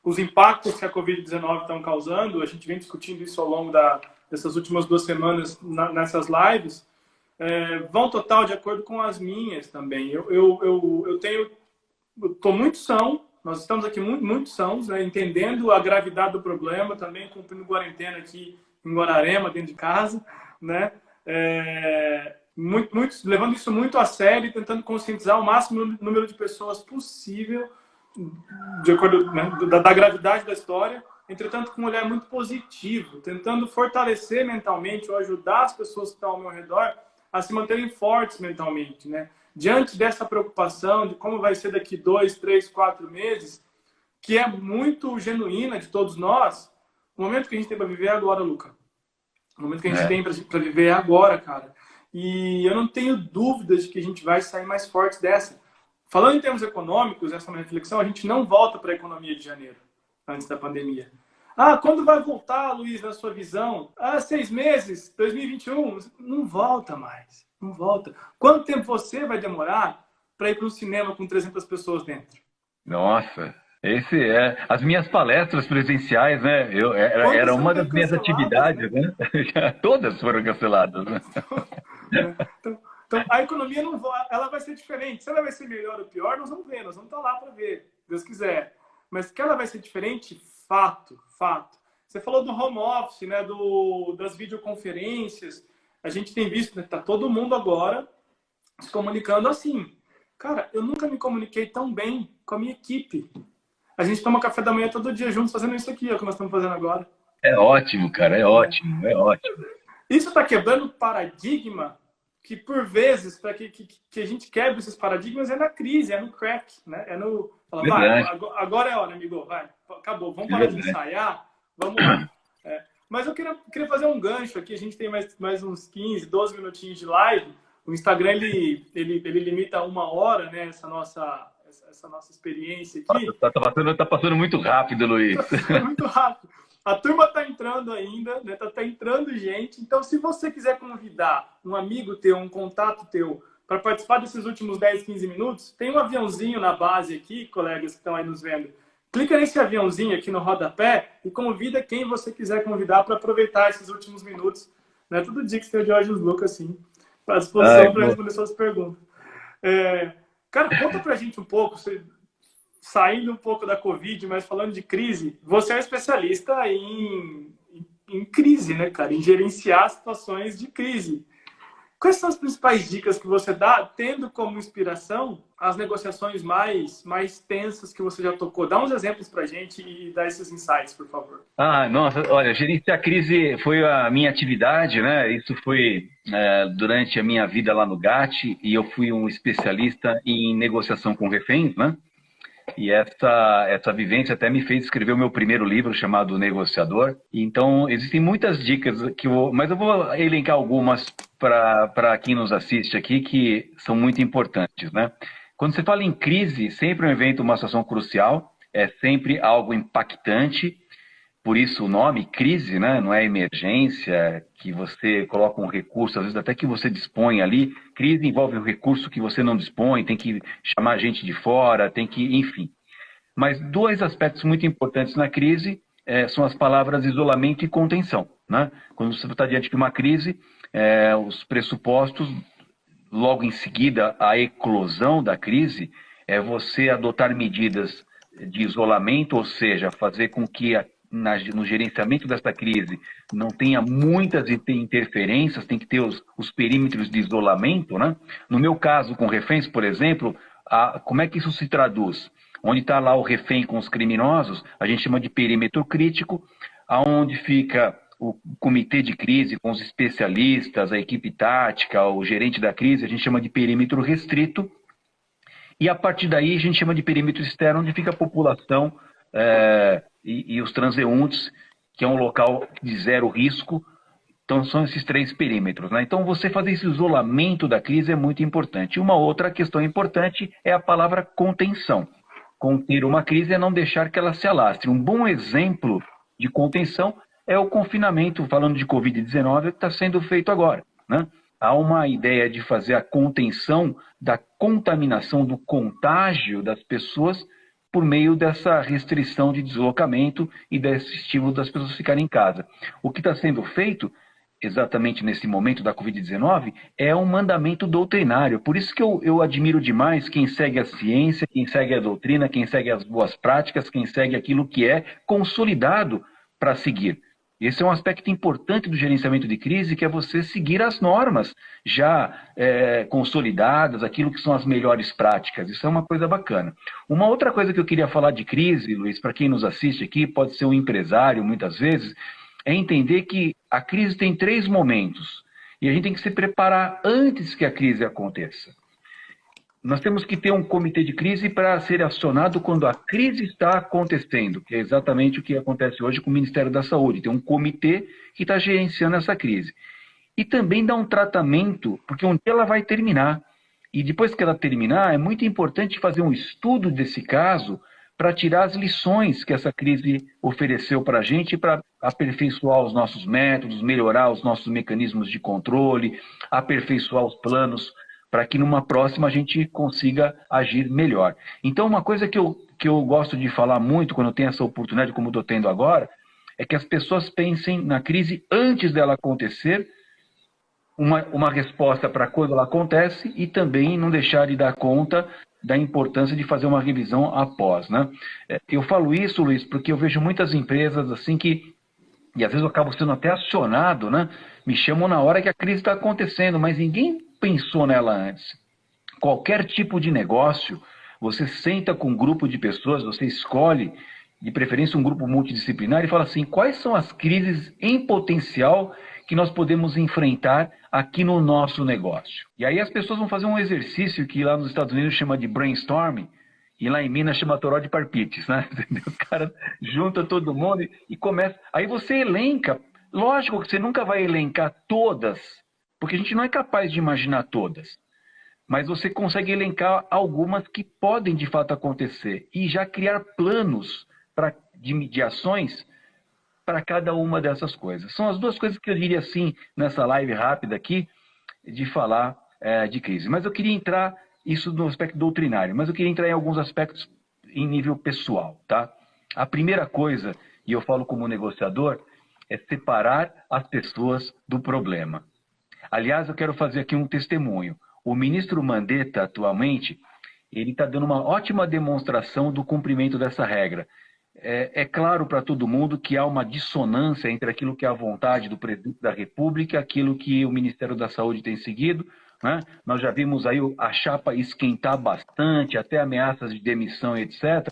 os impactos que a Covid-19 estão causando, a gente vem discutindo isso ao longo dessas últimas 2 semanas nessas lives, vão total de acordo com as minhas também. Eu estou muito são, nós estamos aqui muito sãos, né, entendendo a gravidade do problema, também cumprindo quarentena aqui em Guararema, dentro de casa, né, levando isso muito a sério e tentando conscientizar o máximo número de pessoas possível de acordo, né, da gravidade da história, entretanto com um olhar muito positivo, tentando fortalecer mentalmente ou ajudar as pessoas que estão ao meu redor a se manterem fortes mentalmente, né? Diante dessa preocupação de como vai ser daqui 2, 3, 4 meses, que é muito genuína de todos nós, o momento que a gente tem para viver é agora, Luca. O momento que a gente tem para viver é agora, cara. E eu não tenho dúvidas de que a gente vai sair mais forte dessa. Falando em termos econômicos, essa é uma reflexão, a gente não volta para a economia de janeiro, antes da pandemia. Quando vai voltar, Luiz, na sua visão? 6 meses, 2021? Não volta mais. Não volta. Quanto tempo você vai demorar para ir para um cinema com 300 pessoas dentro? Nossa, as minhas palestras presenciais, né? Era uma das minhas atividades, né? Todas foram canceladas, né? Então, a economia não ela vai ser diferente. Se ela vai ser melhor ou pior, nós vamos ver, nós vamos estar lá para ver, Deus quiser. Mas que ela vai ser diferente, fato. Você falou do home office, né? Das videoconferências. A gente tem visto, né? Tá todo mundo agora se comunicando assim. Cara, eu nunca me comuniquei tão bem com a minha equipe. A gente toma café da manhã todo dia juntos fazendo isso aqui, é o que nós estamos fazendo agora. É ótimo, cara, é ótimo. Isso está quebrando paradigma que, por vezes, para que a gente quebre esses paradigmas, é na crise, é no crack, né? É no... agora é hora, amigo, vai, acabou, vamos parar de ensaiar, vamos lá. Mas eu queria fazer um gancho aqui, a gente tem mais uns 15, 12 minutinhos de live. O Instagram, ele limita 1 hora, né, essa nossa experiência aqui. Tá passando muito rápido, Luiz. Tá passando muito rápido. A turma tá entrando ainda, né? Tá entrando gente. Então, se você quiser convidar um amigo teu, um contato teu, para participar desses últimos 10, 15 minutos, tem um aviãozinho na base aqui, colegas que estão aí nos vendo. Clica nesse aviãozinho aqui no rodapé e convida quem você quiser convidar para aproveitar esses últimos minutos. Não é todo dia que você tem o George Lucas, assim, à disposição para responder suas perguntas. Cara, conta pra gente um pouco, saindo um pouco da Covid, mas falando de crise, você é especialista em crise, né, cara? Em gerenciar situações de crise. Quais são as principais dicas que você dá, tendo como inspiração as negociações mais tensas que você já tocou? Dá uns exemplos pra gente e dá esses insights, por favor. Nossa, olha, gerenciar crise foi a minha atividade, né? Isso foi durante a minha vida lá no GAT, e eu fui um especialista em negociação com reféns, né? E essa vivência até me fez escrever o meu primeiro livro, chamado Negociador. Então, existem muitas dicas, mas eu vou elencar algumas para quem nos assiste aqui, que são muito importantes, né? Quando você fala em crise, sempre é um evento, uma situação crucial, é sempre algo impactante. Por isso o nome, crise, né? Não é emergência, que você coloca um recurso, às vezes até que você dispõe ali. Crise envolve um recurso que você não dispõe, tem que chamar gente de fora, enfim. Mas 2 aspectos muito importantes na crise são as palavras isolamento e contenção, né? Quando você está diante de uma crise, os pressupostos, logo em seguida a eclosão da crise, é você adotar medidas de isolamento, ou seja, fazer com que no gerenciamento dessa crise não tenha muitas interferências, tem que ter os perímetros de isolamento, né? No meu caso, com reféns, por exemplo, como é que isso se traduz? Onde está lá o refém com os criminosos, a gente chama de perímetro crítico, aonde fica o comitê de crise com os especialistas, a equipe tática, o gerente da crise, a gente chama de perímetro restrito, e a partir daí a gente chama de perímetro externo, onde fica a população e os transeuntes, que é um local de 0 risco. Então são esses 3 perímetros, né? Então você fazer esse isolamento da crise é muito importante. Uma outra questão importante é a palavra contenção. Conter uma crise é não deixar que ela se alastre. Um bom exemplo de contenção é o confinamento, falando de Covid-19, que está sendo feito agora, né? Há uma ideia de fazer a contenção da contaminação, do contágio das pessoas por meio dessa restrição de deslocamento e desse estímulo das pessoas ficarem em casa. O que está sendo feito, exatamente nesse momento da Covid-19, é um mandamento doutrinário. Por isso que eu admiro demais quem segue a ciência, quem segue a doutrina, quem segue as boas práticas, quem segue aquilo que é consolidado para seguir. Esse é um aspecto importante do gerenciamento de crise, que é você seguir as normas já consolidadas, aquilo que são as melhores práticas. Isso é uma coisa bacana. Uma outra coisa que eu queria falar de crise, Luiz, para quem nos assiste aqui, pode ser um empresário muitas vezes, é entender que a crise tem 3 momentos. E a gente tem que se preparar antes que a crise aconteça. Nós temos que ter um comitê de crise para ser acionado quando a crise está acontecendo, que é exatamente o que acontece hoje com o Ministério da Saúde. Tem um comitê que está gerenciando essa crise. E também dar um tratamento, porque um dia ela vai terminar. E depois que ela terminar, é muito importante fazer um estudo desse caso para tirar as lições que essa crise ofereceu para a gente, para aperfeiçoar os nossos métodos, melhorar os nossos mecanismos de controle, aperfeiçoar os planos, para que numa próxima a gente consiga agir melhor. Então, uma coisa que eu gosto de falar muito quando eu tenho essa oportunidade, como estou tendo agora, é que as pessoas pensem na crise antes dela acontecer, uma resposta para quando ela acontece e também não deixar de dar conta da importância de fazer uma revisão após, né? Eu falo isso, Luiz, porque eu vejo muitas empresas assim que, e às vezes eu acabo sendo até acionado, né? Me chamam na hora que a crise está acontecendo, mas ninguém pensou nela antes. Qualquer tipo de negócio, você senta com um grupo de pessoas, você escolhe, de preferência um grupo multidisciplinar, e fala assim, quais são as crises em potencial que nós podemos enfrentar aqui no nosso negócio. E aí as pessoas vão fazer um exercício que lá nos Estados Unidos chama de brainstorming, e lá em Minas chama toró de parpites, né? Os caras juntam todo mundo e começa. Aí você elenca, lógico que você nunca vai elencar todas, porque a gente não é capaz de imaginar todas. Mas você consegue elencar algumas que podem de fato acontecer e já criar planos de ações para cada uma dessas coisas. São as duas coisas que eu diria assim, nessa live rápida aqui, de falar de crise. Mas eu queria entrar, isso no aspecto doutrinário, mas eu queria entrar em alguns aspectos em nível pessoal, tá? A primeira coisa, e eu falo como negociador, é separar as pessoas do problema. Aliás, eu quero fazer aqui um testemunho. O ministro Mandetta, atualmente, ele está dando uma ótima demonstração do cumprimento dessa regra. É claro para todo mundo que há uma dissonância entre aquilo que é a vontade do presidente da República e aquilo que o Ministério da Saúde tem seguido, né? Nós já vimos aí a chapa esquentar bastante, até ameaças de demissão, etc.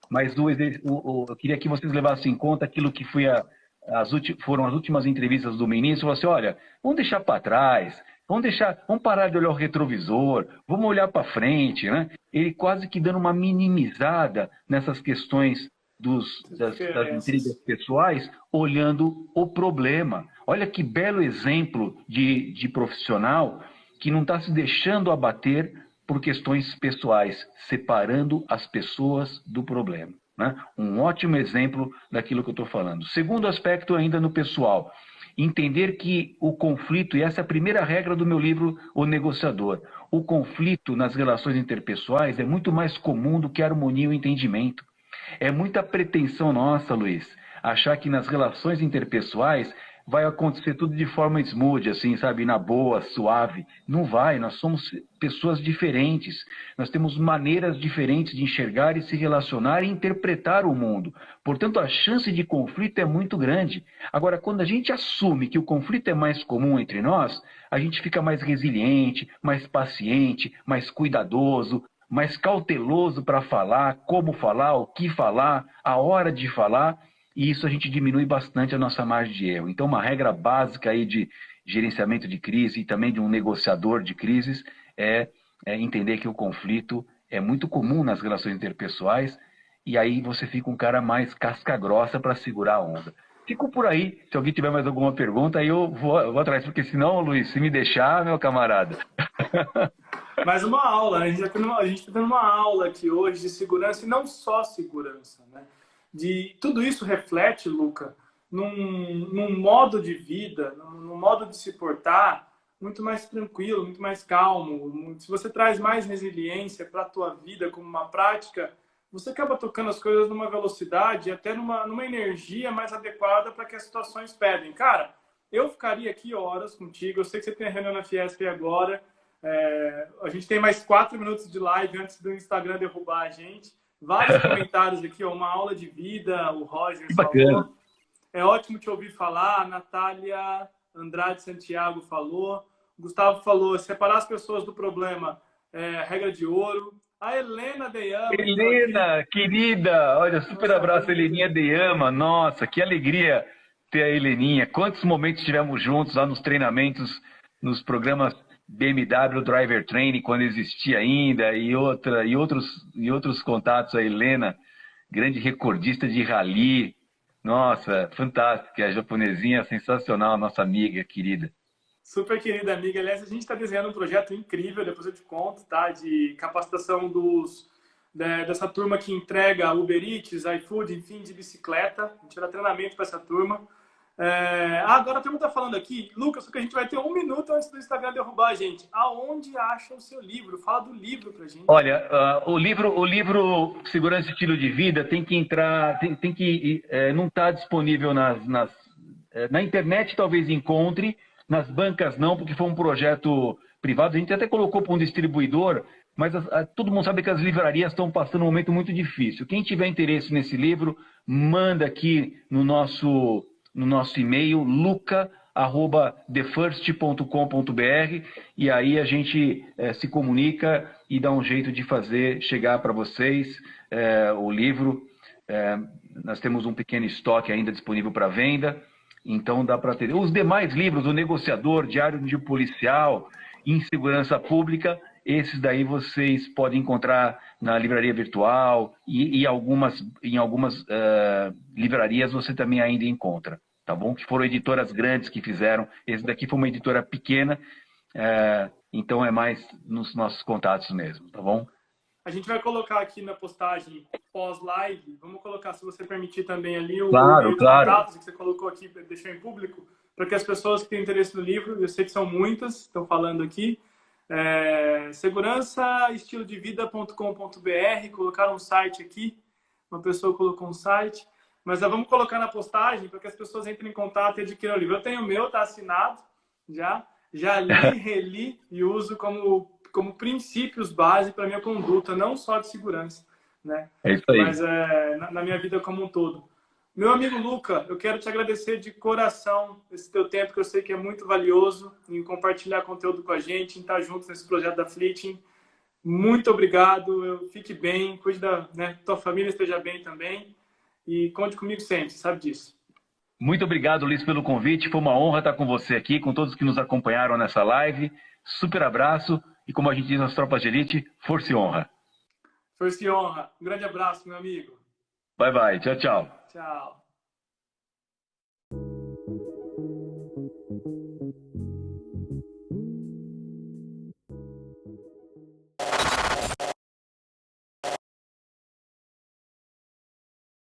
Mas eu queria que vocês levassem em conta aquilo que foram as últimas entrevistas do ministro. Falou assim, olha, vamos deixar para trás, vamos parar de olhar o retrovisor, vamos olhar para frente, né? Ele quase que dando uma minimizada nessas questões das intrigas pessoais, olhando o problema. Olha que belo exemplo de profissional que não está se deixando abater por questões pessoais, separando as pessoas do problema, né? Um ótimo exemplo daquilo que eu estou falando. Segundo aspecto ainda no pessoal, entender que o conflito, e essa é a primeira regra do meu livro, O Negociador, o conflito nas relações interpessoais é muito mais comum do que a harmonia e o entendimento. É muita pretensão nossa, Luiz, achar que nas relações interpessoais vai acontecer tudo de forma smooth, assim, sabe, na boa, suave. Não vai, nós somos pessoas diferentes, nós temos maneiras diferentes de enxergar e se relacionar e interpretar o mundo. Portanto, a chance de conflito é muito grande. Agora, quando a gente assume que o conflito é mais comum entre nós, a gente fica mais resiliente, mais paciente, mais cuidadoso, mais cauteloso para falar, como falar, o que falar, a hora de falar, e isso a gente diminui bastante a nossa margem de erro. Então, uma regra básica aí de gerenciamento de crise e também de um negociador de crises é entender que o conflito é muito comum nas relações interpessoais e aí você fica um cara mais casca grossa para segurar a onda. Fico por aí. Se alguém tiver mais alguma pergunta, aí eu vou atrás, porque senão, Luiz, se me deixar, meu camarada... Mais uma aula, né? A gente está tendo uma aula aqui hoje de segurança e não só segurança, né? Tudo isso reflete, Luca, num modo de vida, num modo de se portar muito mais tranquilo, muito mais calmo. Se você traz mais resiliência para a tua vida como uma prática, você acaba tocando as coisas numa velocidade e até numa energia mais adequada para que as situações pedem. Cara, eu ficaria aqui horas contigo, eu sei que você tem a reunião na Fiesp agora, a gente tem mais 4 minutos de live antes do Instagram derrubar a gente. Vários comentários aqui, ó, uma aula de vida, o Roger falou. É ótimo te ouvir falar. A Natália Andrade Santiago falou. O Gustavo falou, separar as pessoas do problema é regra de ouro. A Helena Deyama. Helena, querida, olha, super abraço, Heleninha Deyama. Nossa, que alegria ter a Heleninha. Quantos momentos tivemos juntos lá nos treinamentos nos programas BMW Driver Training, quando existia ainda, e outros contatos, a Helena, grande recordista de rally. Nossa, fantástica, a japonesinha sensacional, nossa amiga querida. Super querida amiga. Aliás, a gente está desenhando um projeto incrível, depois eu te conto, tá? De capacitação dessa turma que entrega Uber Eats, iFood, enfim, de bicicleta. A gente vai dar treinamento para essa turma. Agora a turma está falando aqui, Lucas, só que a gente vai ter 1 minuto antes do Instagram derrubar a gente. Aonde acha o seu livro? Fala do livro pra gente. Olha, o livro Segurança e Estilo de Vida tem que entrar, não está disponível na internet, talvez encontre, nas bancas não, porque foi um projeto privado. A gente até colocou para um distribuidor, mas todo mundo sabe que as livrarias estão passando um momento muito difícil. Quem tiver interesse nesse livro, manda aqui no nosso e-mail, luca@thefirst.com.br, e aí a gente se comunica e dá um jeito de fazer chegar para vocês o livro. Nós temos um pequeno estoque ainda disponível para venda, então dá para ter. Os demais livros, O Negociador, Diário de Policial, Insegurança Pública, esses daí vocês podem encontrar na livraria virtual e em algumas livrarias você também ainda encontra, tá bom? Que foram editoras grandes que fizeram. Esse daqui foi uma editora pequena, então é mais nos nossos contatos mesmo, tá bom? A gente vai colocar aqui na postagem pós-live, vamos colocar, se você permitir também ali, os contatos que você colocou aqui, deixou em público, para que as pessoas que têm interesse no livro, eu sei que são muitas, estão falando aqui, segurançaestilodevida.com.br, colocaram um site aqui, uma pessoa colocou um site, mas vamos colocar na postagem para que as pessoas entrem em contato e adquiram o livro. Eu tenho o meu, está assinado, já li, reli e uso como princípios base para minha conduta, não só de segurança, né? É isso aí. Mas na minha vida como um todo. Meu amigo Luca, eu quero te agradecer de coração esse teu tempo, que eu sei que é muito valioso, em compartilhar conteúdo com a gente, em estar juntos nesse projeto da Fleeting. Muito obrigado, fique bem, cuide da tua família, esteja bem também, e conte comigo sempre, sabe disso. Muito obrigado, Luiz, pelo convite. Foi uma honra estar com você aqui, com todos que nos acompanharam nessa live. Super abraço. E como a gente diz nas tropas de elite, força e honra. Força e honra. Um grande abraço, meu amigo. Bye, bye. Tchau, tchau. Tchau.